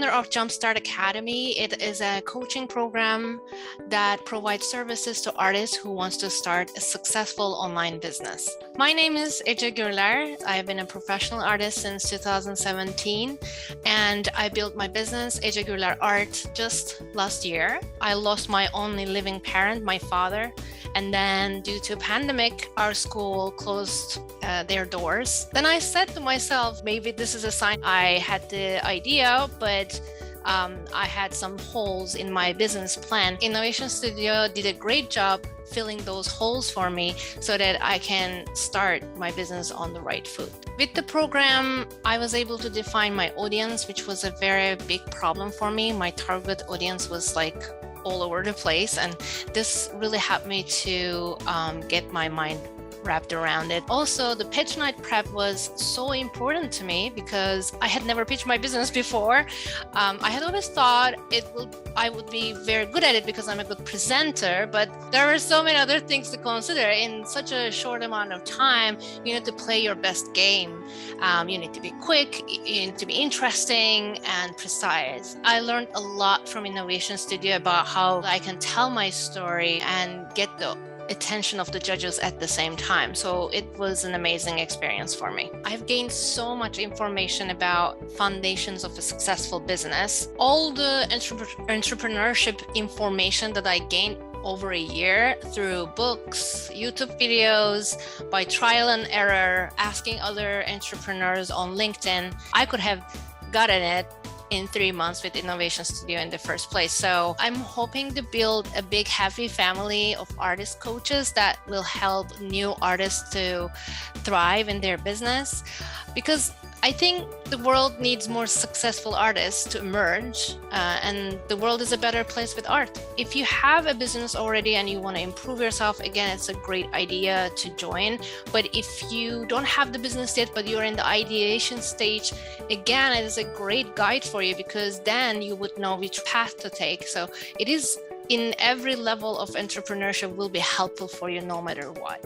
founder of JumpstART Academy. It is a coaching program that provides services to artists who wants to start a successful online business. My name is Ece Gürler. I've been a professional artist since 2017, and I built my business, Ece Gürler Art, just last year. I lost my only living parent, my father, and then due to a pandemic, our school closed their doors. Then I said to myself, maybe this is a sign. I had the idea, but I had some holes in my business plan. Innovation Studio did a great job filling those holes for me so that I can start my business on the right foot. With the program, I was able to define my audience, which was a very big problem for me. My target audience was like all over the place, and this really helped me to get my mind wrapped around it. Also, the pitch night prep was so important to me because I had never pitched my business before. I had always thought I would be very good at it because I'm a good presenter, but there were so many other things to consider. In such a short amount of time, you need to play your best game. You need to be quick, you need to be interesting and precise. I learned a lot from Innovation Studio about how I can tell my story and get the attention of the judges at the same time. So it was an amazing experience for me. I've gained so much information about foundations of a successful business. All the entrepreneurship information that I gained over a year through books, YouTube videos, by trial and error, asking other entrepreneurs on LinkedIn, I could have gotten it in 3 months with Innovation Studio in the first place. So I'm hoping to build a big, happy family of artist coaches that will help new artists to thrive in their business, because I think the world needs more successful artists to emerge, and the world is a better place with art. If you have a business already and you want to improve yourself, again, it's a great idea to join. But if you don't have the business yet, but you're in the ideation stage, again, it is a great guide for you because then you would know which path to take. So it is in every level of entrepreneurship will be helpful for you no matter what.